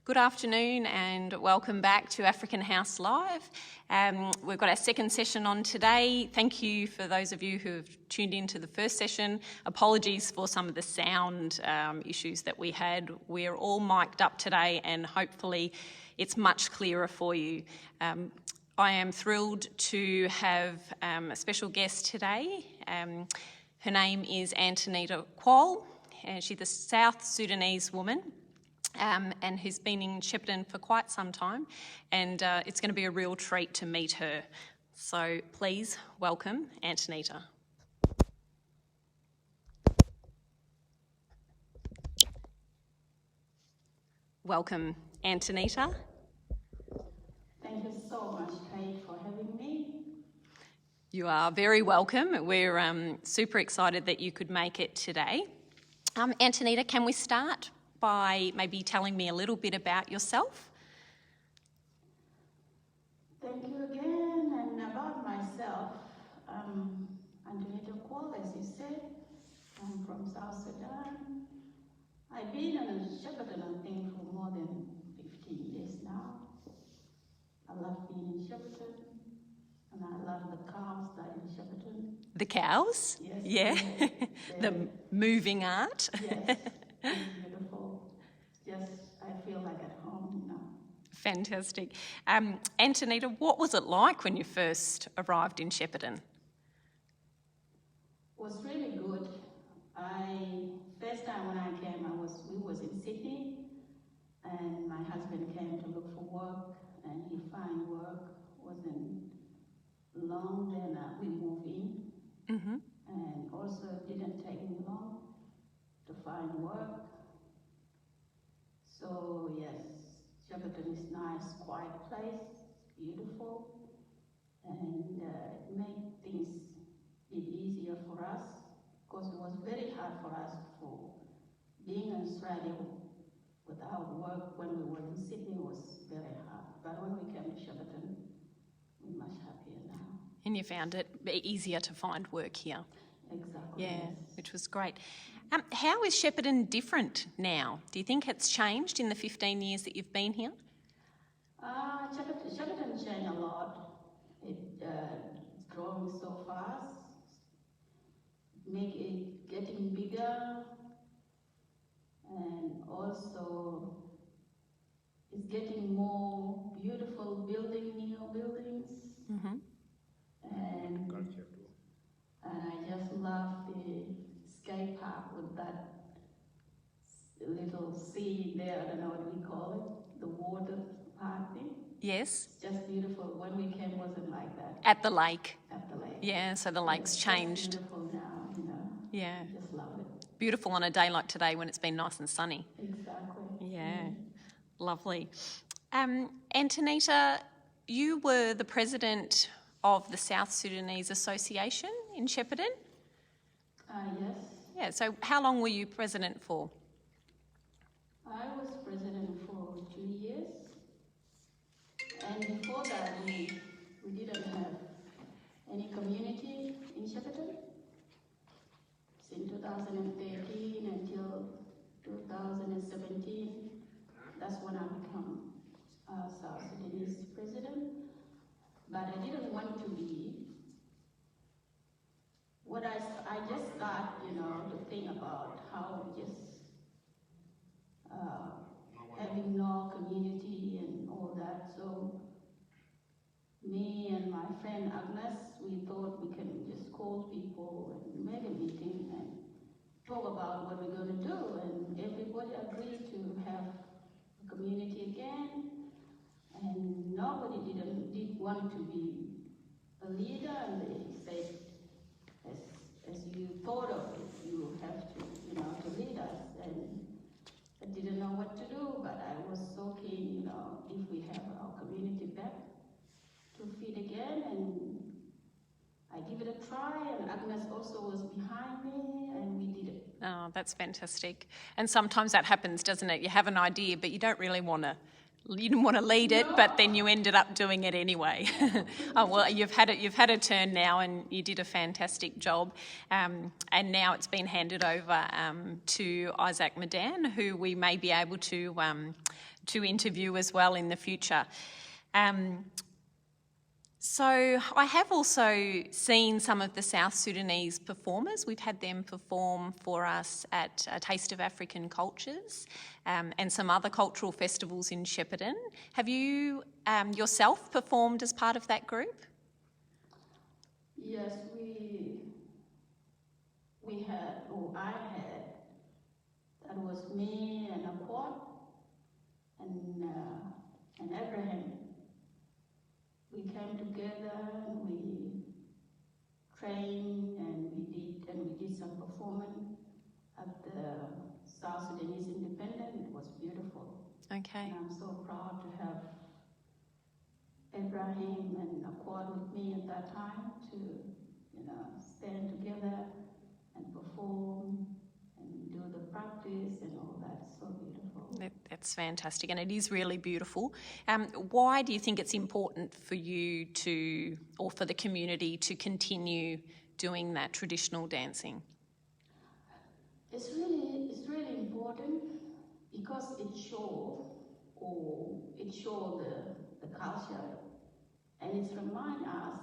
Good afternoon and welcome back to African House Live. We've got our second session on today. Thank you for those of you who have tuned in to the first session. Apologies for some of the sound issues that we had. We're all mic'd up today and hopefully it's much clearer for you. I am thrilled to have a special guest today. Her name is Antonita Kuol, and she's a South Sudanese woman. And who's been in Shepparton for quite some time, and it's going to be a real treat to meet her. So please welcome Antonita. Welcome, Antonita. Thank you so much, Kate, for having me. You are very welcome. We're super excited that you could make it today. Antonita, can we start by maybe telling me a little bit about yourself? Thank you again, and about myself, Antonita Kuol, as you said. I'm from South Sudan. I've been in Shepparton, I think, for more than 15 years now. I love being in Shepparton, and I love the cows that are in Shepparton. The cows? Yes. Yeah. The moving art? Yes. It's beautiful. Yes, I feel like at home now. Fantastic. Antonita, what was it like when you first arrived in Shepparton? It was really good. First time when I came, we was in Sydney, and my husband came to look for work, and he found work. Wasn't long, then we moved in, and also it didn't take me long to find work. So yes, Shepparton is nice, quiet place, beautiful, and it made things easier for us, because it was very hard for us for being in Australia without work. When we were in Sydney, it was very hard. But when we came to Shepparton, we're much happier now. And you found it easier to find work here? Exactly. Yeah, Yes. which was great. How is Shepparton different now? Do you think it's changed in the 15 years that you've been here? Shepparton changed a lot. It's growing so fast, make it getting bigger, and also it's getting more beautiful new buildings. And I just love the skate park with that little sea there. I don't know what we call it, the water park thing. Yes. Just beautiful. When we came, wasn't like that. At the lake? At the lake. Yeah, so the lake's It's changed. just beautiful now, you know. Yeah. Just love it. Beautiful on a day like today when it's been nice and sunny. Exactly. Yeah, lovely. Antonita, you were the president of the South Sudanese Association in Shepparton? Yes. Yeah, so how long were you president for? I was president for 2 years. And before that, we didn't have any community in Shepparton. Since 2013 until 2017, that's when I became South Sudanese president. But I didn't want to be. I just start, to think about how just having no community and all that. So me and my friend Agnes, we thought we can just call people and make a meeting and talk about what we're going to do. And everybody agreed to have a community again. And nobody did want to be a leader, and they said, as you thought of it, you have to, to lead us. And I didn't know what to do, but I was so keen, if we have our community back to feed again, and I give it a try, and Agnes also was behind me, and we did it. Oh, that's fantastic. And sometimes that happens, doesn't it? You have an idea, but you don't really want to You didn't want to lead it, but then you ended up doing it anyway. Oh well, you've had a turn now, and you did a fantastic job. And now it's been handed over to Isaac Madan, who we may be able to interview as well in the future. So I have also seen some of the South Sudanese performers. We've had them perform for us at A Taste of African Cultures and some other cultural festivals in Shepparton. Have you yourself performed as part of that group? Yes, we had, or I had, that was me and Kuol and Abraham. We came together and we trained and we did some performance at the South Sudanese Independent. It was beautiful. Okay. And I'm so proud to have Abraham and Kuol with me at that time to, stand together and perform and do the practice and all that. So beautiful. That's fantastic, and it is really beautiful. Why do you think it's important for you to, or for the community to continue doing that traditional dancing? It's really important because it shows the culture, and it reminds us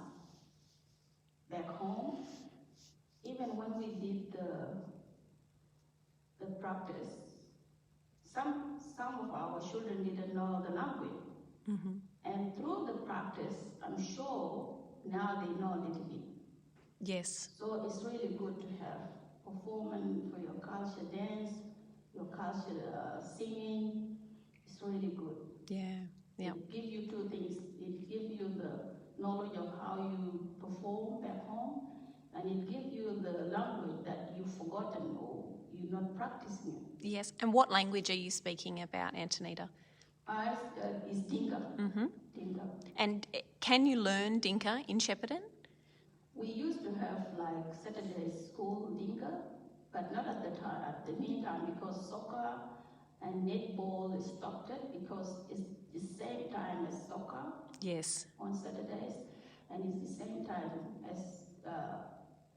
back home. Even when we did the practice, some of our children didn't know the language, and through the practice, I'm sure now they know a little bit. Yes. So it's really good to have performance for your culture dance, your culture singing. It's really good. Yeah. Yeah. It gives you two things. It gives you the knowledge of how you perform back home, and it gives you the language that you've forgotten or you're not practicing. Yes. And what language are you speaking about, Antonita? It's Dinka. Dinka. And can you learn Dinka in Shepparton? We used to have like Saturday school Dinka, but not at the meantime, because soccer and netball is stopped it because it's the same time as soccer. Yes. On Saturdays, and it's the same time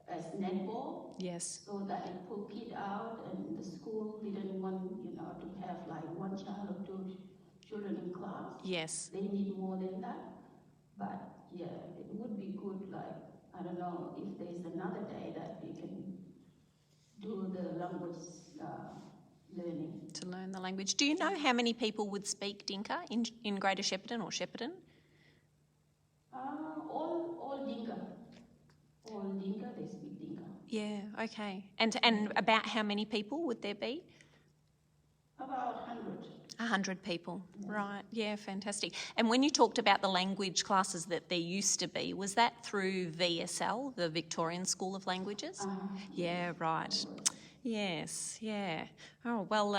as netball. Yes. So that it pulled kids out, and the school didn't want to have like one child or two children in class. Yes. They need more than that. But yeah, it would be good, like, I don't know if there's another day that we can do the language learning. To learn the language. Do you know how many people would speak Dinka in Greater Shepparton or Shepparton? All Dinka. All Dinka, they speak Dinka. Yeah, okay. And about how many people would there be? About 100. 100 people, Yes. Right. Yeah, fantastic. And when you talked about the language classes that there used to be, was that through VSL, the Victorian School of Languages? Yeah, right. Yes, yeah. Oh, well,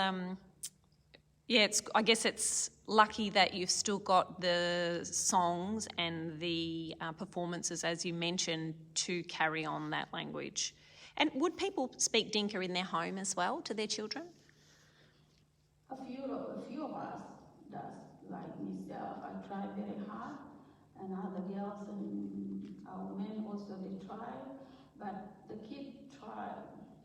yeah, I guess it's lucky that you've still got the songs and the performances, as you mentioned, to carry on that language. And would people speak Dinka in their home as well to their children? A few of us does. Like myself, I try very hard, and other girls and our men also, they try. But the kids try.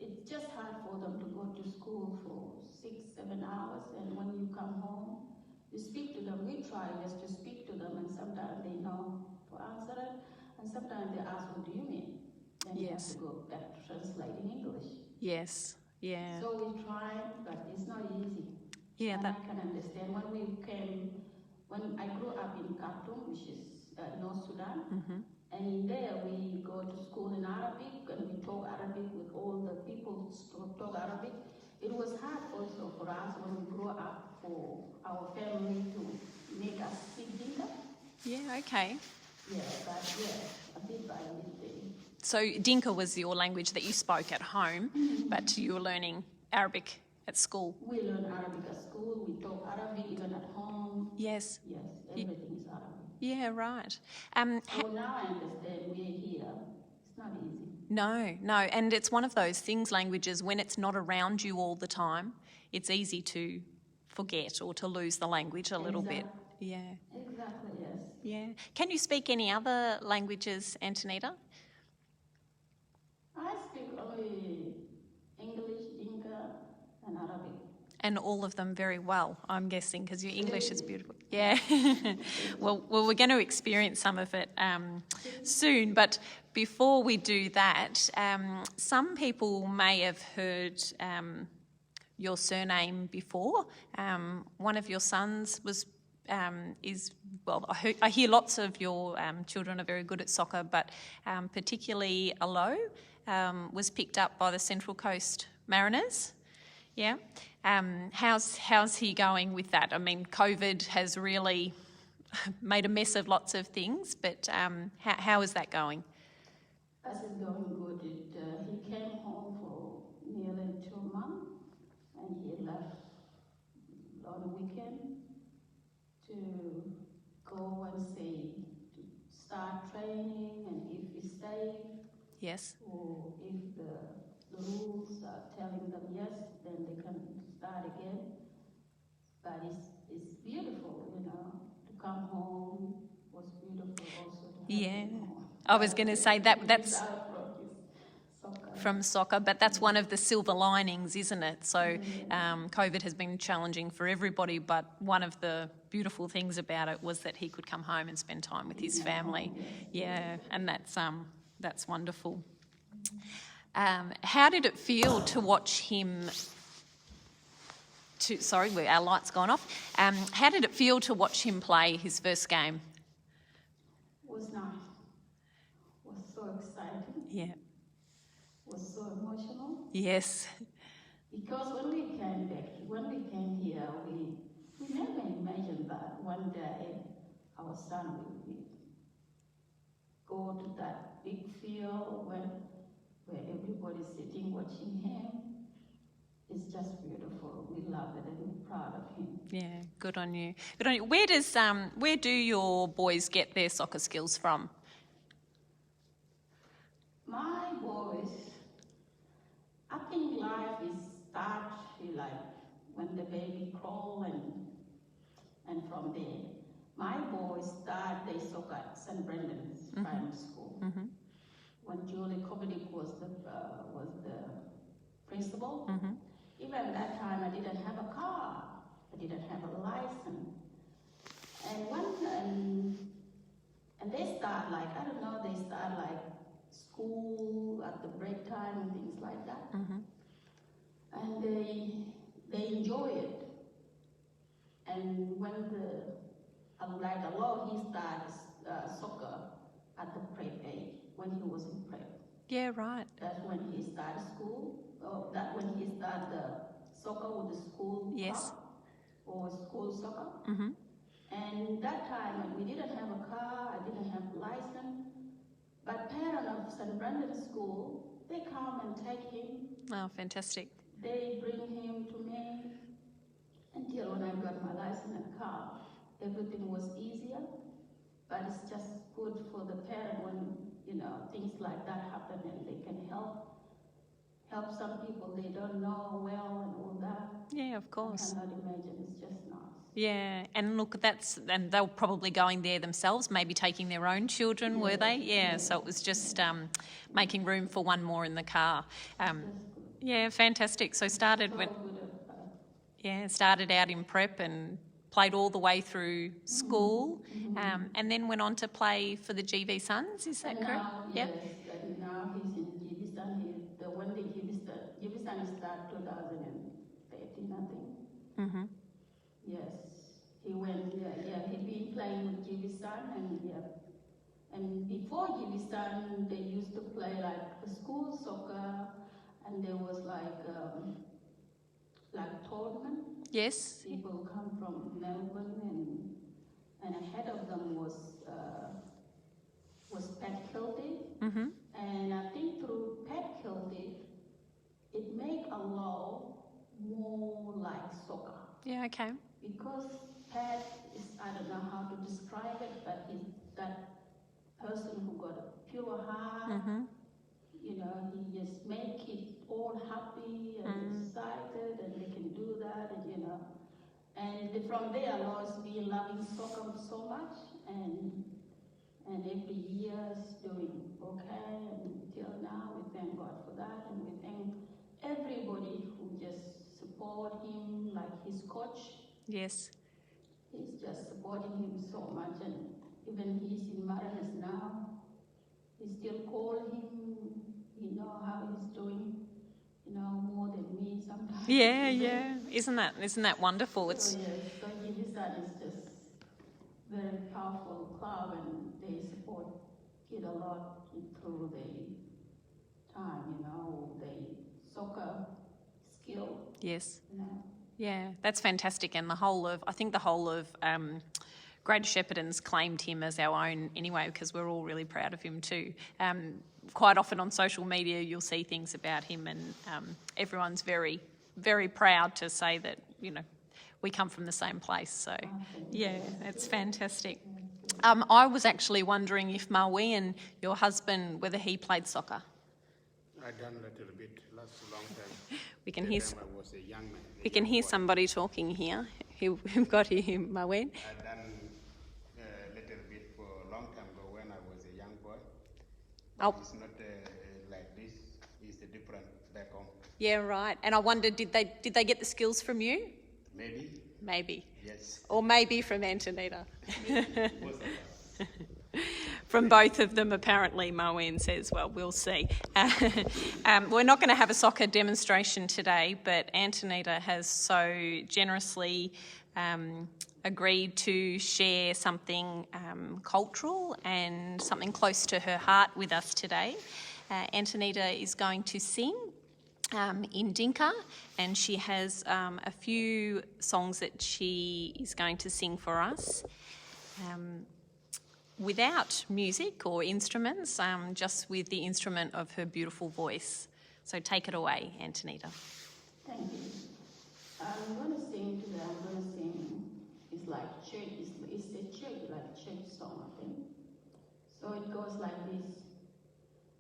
It's just hard for them to go to school for 6-7 hours, and when you come home, you speak to them. We try just to speak to them, and sometimes they know to answer it, and sometimes they ask, "What do you mean?" Then you have to go back to translate in English. Yes, yeah. So we try, but it's not easy. Yeah, and I can understand. When I grew up in Khartoum, which is North Sudan, and in there we go to school in Arabic, and we talk Arabic with all the people who talk Arabic. It was hard also for us when we grew up, for our family to make us speak Dinka. Yeah, okay. Yeah, but yeah, a bit by bit. So Dinka was your language that you spoke at home, but you were learning Arabic at school. We learn Arabic at school. We talk Arabic even at home. Yes. Yes, everything is Arabic. Yeah, right. So now I understand we're here. It's not easy. No, and it's one of those things, languages, when it's not around you all the time, it's easy to forget or to lose the language a little bit. Yeah. Exactly, yes. Yeah. Can you speak any other languages, Antonita? I speak only English, Dinka, and Arabic. And all of them very well, I'm guessing, because your English is beautiful. Yeah. well, we're going to experience some of it soon. But before we do that, some people may have heard your surname before. One of your sons I hear lots of your children are very good at soccer, but particularly Alo was picked up by the Central Coast Mariners. Yeah. How's he going with that? I mean, COVID has really made a mess of lots of things, but how is that going? That is going good. He came home for nearly 2 months, and he left on the weekend to go and to start training, and if he's safe. Yes. Or if the rules are telling them yes, then they can start again. But it's beautiful, to come home was beautiful also to have him home. I was going to say that's soccer. From soccer, but that's one of the silver linings, isn't it? So COVID has been challenging for everybody, but one of the beautiful things about it was that he could come home and spend time with his family. Yes. And that's wonderful. How did it feel to watch him? Our light's gone off. How did it feel to watch him play his first game? Was nice. Was so exciting. Yeah. Was so emotional. Yes. Because when we came here, we never imagined that one day our son will go to that big field where everybody's sitting watching him. It's just beautiful. We love it and we're proud of him. Yeah, good on you. Where do your boys get their soccer skills from? My boys, I think life is start like when the baby crawl and from there. My boys start their soccer at St. Brendan's Primary School. Mm-hmm. When Julie Kobedik was the principal. Mm-hmm. Even that time I didn't have a car. I didn't have a license. And they start they start like school at the break time and things like that. Mm-hmm. And they enjoy it. And when he started soccer at the prep age, when he was in prep. Yeah, right. That's when he started school. When he started the soccer with the school Yes. club or school soccer. Mm-hmm. And that time we didn't have a car, I didn't have a license. But parents of St. Brendan's School, they come and take him. Oh, fantastic. They bring him to me until when I got my license and car. Everything was easier, but it's just good for the parent when, things like that happen and they can help some people they don't know well and all that. Yeah, of course. I cannot imagine, it's just nice. Yeah, and look, and they were probably going there themselves, maybe taking their own children, were they? Yeah, so it was just making room for one more in the car. Yeah, fantastic. So started out in prep and played all the way through school, and then went on to play for the GV Suns. Is that correct? Yes. And now he's in GV Sun. GV Sun started 2013, I think. Mm-hmm. Yes, he went. He'd been playing with GV Sun, and before GV Sun, they used to play like the school soccer, and there was like tournament. Yes. People come from Melbourne, and ahead of them was Pat Kilty. Mm-hmm. And I think through Pat Kilty, it made a law more like soccer. Yeah, okay. Because Pat is, I don't know how to describe it, but he's that person who got a pure heart. Mm-hmm. He just make it all happy and excited, and they can do that, And from there, Lord's been loving soccer so much, and every year's doing okay, and till now, we thank God for that, and we thank everybody who just support him, like his coach. Yes. He's just supporting him so much, and even he's in Mariners now. He still call him, how he's doing, more than me sometimes. Yeah. Isn't that wonderful? So his son is just very powerful club, and they support it a lot through the time, the soccer skill. Yes. Yeah, that's fantastic. And I think the whole of Greater Shepparton's claimed him as our own anyway, because we're all really proud of him too. Quite often on social media, you'll see things about him, and everyone's very, very proud to say that, we come from the same place. So, yeah, it's fantastic. I was actually wondering if Marween, your husband, whether he played soccer. I done a little bit, last a long time. We can hear. I was a young man. We can hear somebody talking here. We've got here, Marween. I done a little bit for a long time ago when I was a young boy. Oh. It's not like this. It's different back home. Yeah, right. And I wondered, did they get the skills from you? Maybe. Yes. Or maybe from Antonita. Maybe. Both of us. From both of them, apparently, Marween says. Well, we'll see. We're not going to have a soccer demonstration today, but Antonita has so generously agreed to share something cultural and something close to her heart with us today. Antonita is going to sing in Dinka, and she has a few songs that she is going to sing for us. Without music or instruments, just with the instrument of her beautiful voice. So take it away, Antonita. Thank you. I'm going to sing today. It's like church. It's a church, like church song, I think. So it goes like this.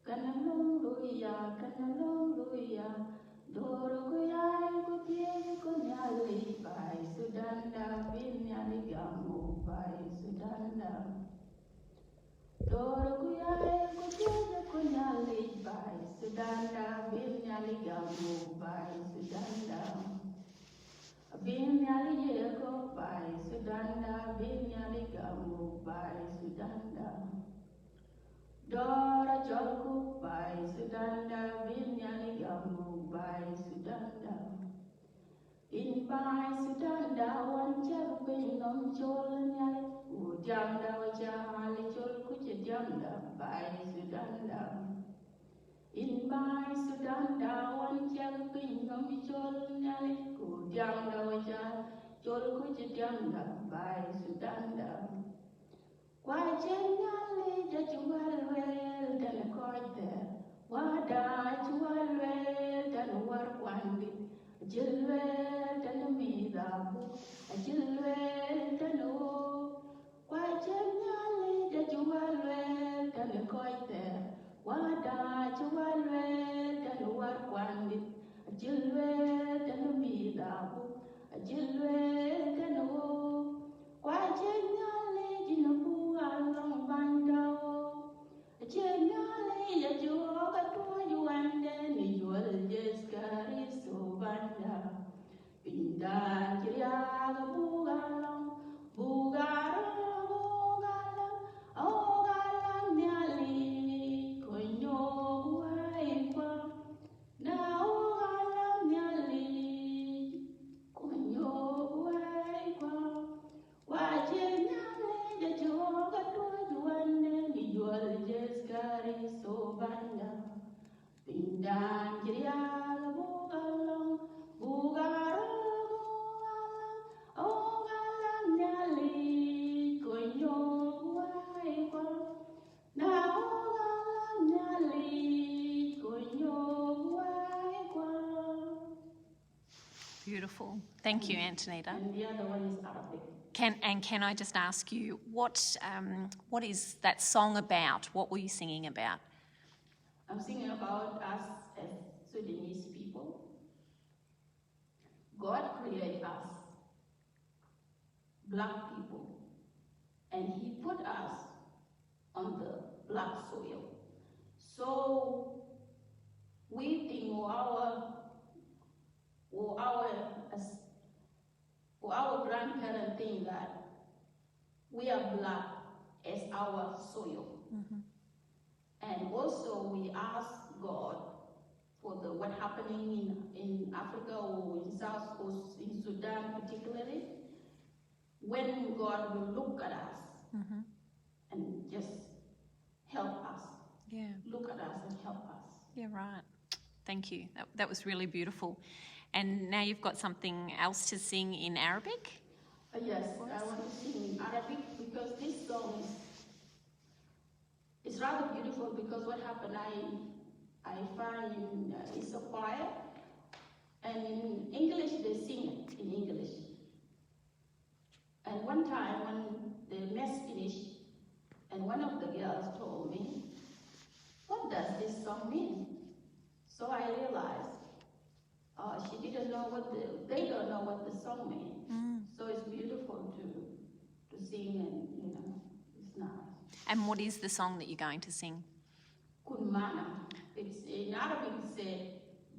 Kanalungluya, Doroguya, Gutie, Kunyali, by Sudanda, Binyali Gamu, by Sudanda. Doroguya, Gutie, Kunyali, by Sudanda, Binyali Gamu, by Sudanda. Binyali Yeko, by Sudanda, Binyali Gamu, by Sudanda. Dora Jolku by Sudanda, Binyali Gamu by Sudanda. In by Sudanda, one cherubim on Jolanyali, Ujanda, Wajali, Jolkuchajanda by Sudanda. In by Sudanda, one cherubim on Jolanyali, Ujanda, Wajali, Jolkuchajanda by Sudanda. Why generally that you well than a court there? Why that you well than work one bit? A jilwell than a midabu, a jilwell than a why generally that you well than a court there? Why that you well than work one bit? A jilwell than a midabu, a jilwell than a why generally in a along bando, a generally a joke to you and then you will just carry so banda. Pinda, Kiriaga, Bugalam, Bugara, oh, Galam, Nyali, Konyo, Waipa, now Galam, Nyali, Konyo, Waipa, watching. So banda, pindan jiriya bugalang, bugara bugalang, oh galang nyali, konyo waiwa, na oh galang nyali, konyo waiwa. Beautiful. Thank you, Antonita. And the other one is Arabic. Can I just ask you, what is that song about? What were you singing about? I'm singing about us as Sudanese people. God created us. black people, and he put us on the black soil. So we think our grandparents think that we are black as our soil. And also we ask God for what happening in Africa or in South or in Sudan particularly, when God will look at us and just help us. Yeah. Look at us and help us. Yeah, right. Thank you. That was really beautiful. And now you've got something else to sing in Arabic? Yes, I want to sing in Arabic because this song is rather beautiful, because what happened, I find it's a choir, and in English they sing it in English. And one time when the mess finished, and one of the girls told me, "What does this song mean?" So I realized she didn't know they don't know what the song means. So it's beautiful to sing, and it's nice. And what is the song that you're going to sing? Kunmana. It's in Arabic. It says,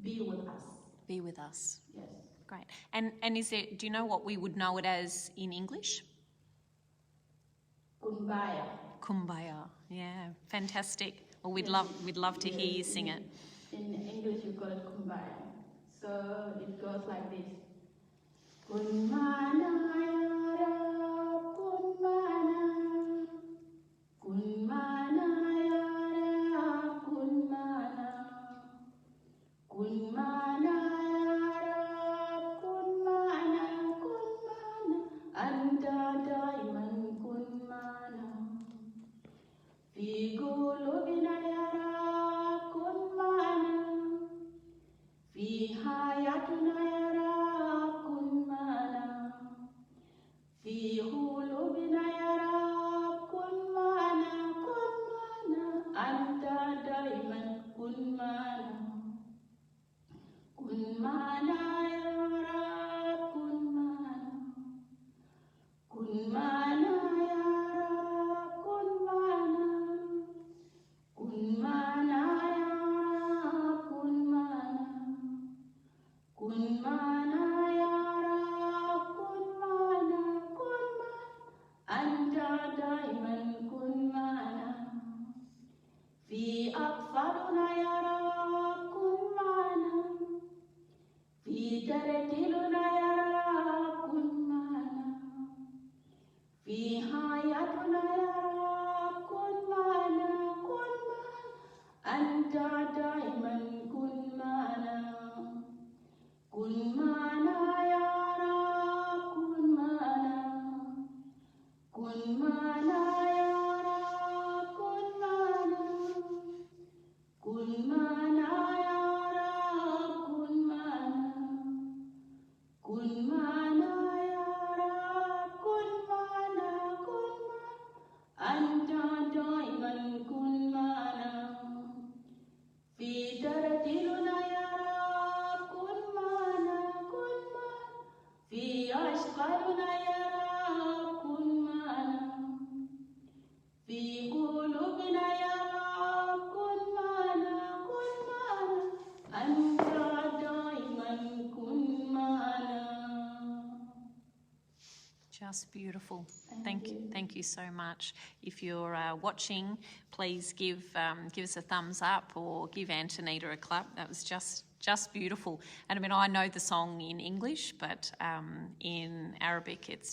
"Be with us." Be with us. Yes. Great. And is it? Do you know what we would know it as in English? Kumbaya. Kumbaya. Yeah, fantastic. Well, we'd love to hear you sing it. In English, you call it kumbaya. So it goes like this. Kunmana ya Rab, kunmana. Kunmana ya Rab, kunmana. Kunmana ya Rab, kunmana, kunmana. Anta daiman kunmana. Fi qulubina ya Rab, kunmana. Fi hayatuna ya Rab, kunmana. Fi qulubina ya Rab, kunmana, kunmana. Anta daiman kunmana. Kunmana ya Rab, kunmana. Kunmana ya Rab, kunmana. Kunmana ya Rab, kunmana. Kunmana ya Rab, kunmana, kunmana. Anta daiman kunmana. Fi atfaluna ya Rab, kunmana. Fi tartiluna ya Rab, kunmana. Fi hayatuna ya Rab, kunmana, kunmana. Anta daiman kunmana. Kunmana ya Rab, kunmana. Kunmana ya Rab, kunmana. Kunmana ya Rab, kunmana. Kunmana ya Rab, kunmana, kunmana. Anta daiman kunmana. Fi tartiluna ya Rab, kunmana, kunmana. Fi ashqaluna ya Rab, kunmana. Fi qulubina ya Rab, kunmana, kunmana. Anta daiman kunmana. Just beautiful. Thank you so much. If you're watching, please give us a thumbs up or give Antonita a clap. That was just beautiful. And I mean, I know the song in English, but in Arabic, it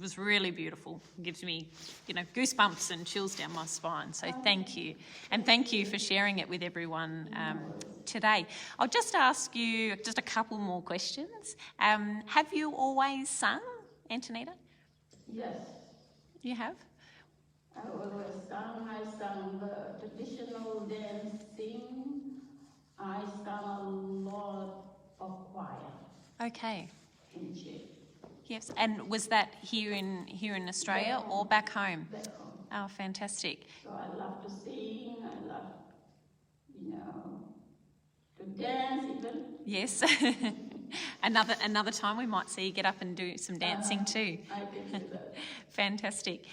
was really beautiful. It gives me, goosebumps and chills down my spine. So thank you. And thank you for sharing it with everyone today. I'll just ask you just a couple more questions. Have you always sung, Antonita? Yes. You have? I always sang. I sang the traditional dancing. I sang a lot of choir Okay. in church. Yes. And was that here in Australia or back home? Back home. Oh, fantastic. So I love to sing. I love, to dance even. Yes. Another time we might see you get up and do some dancing too. I can do that. Fantastic.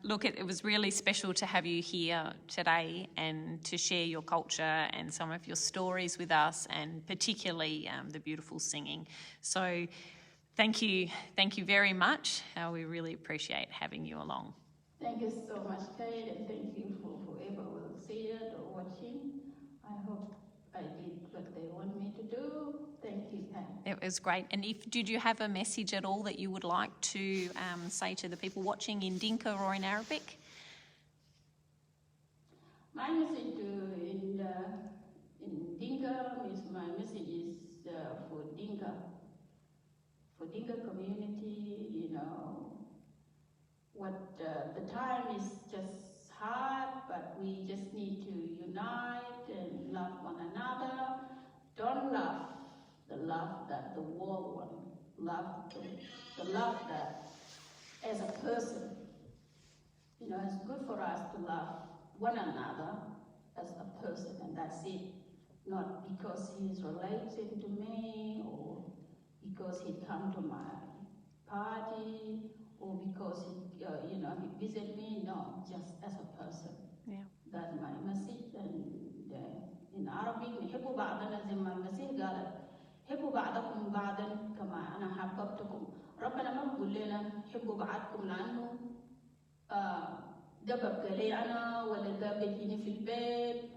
Look, it was really special to have you here today and to share your culture and some of your stories with us, and particularly the beautiful singing. So thank you very much. We really appreciate having you along. Thank you so much, Kate, and thank you for whoever will see it or watching. I hope I did what they want me to do. Thank you, Pam. It was great. And did you have a message at all that you would like to say to the people watching in Dinka or in Arabic? My message in Dinka is my message is for Dinka community. You know, what the time is just hard, but we just need to unite and love one another. Don't love the love that the world wants. Love the love that, as a person, you know, it's good for us to love one another as a person, and that's it. Not because he's related to me, or because he come to my party, or because he, he visit me. No, just as a person. Yeah. That's my message. And in Arabic, نحبوا بعضنا زي ما المسيح قال حبوا بعضكم بعضا كما أنا حببتكم. ربنا ما بيقول لنا حبوا بعضكم لأنه ده ببقى لي أنا، ولا ده بيجيني في البيت،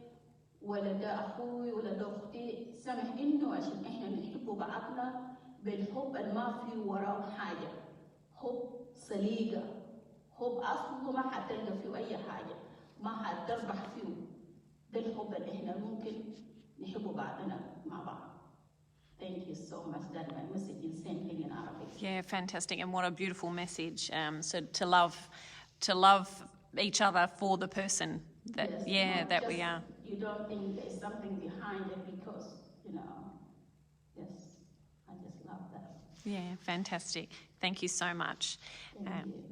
ولا ده أخوي، ولا ده أختي. سامح إنه عشان إحنا نحبوا بعضنا بالحب اللي ما فيه وراه حاجة، حب سليقة، حب أصله ما حتلقى فيه أي حاجة، ما حتربح فيه. ده الحب اللي إحنا ممكن نحبوا بعضنا مع بعض. Thank you so much. That my message is same thing in Arabic. Yeah, fantastic, and what a beautiful message. So to love each other for the person that that we are. You don't think there's something behind it because, yes, I just love that. Yeah, fantastic. Thank you so much. Thank you.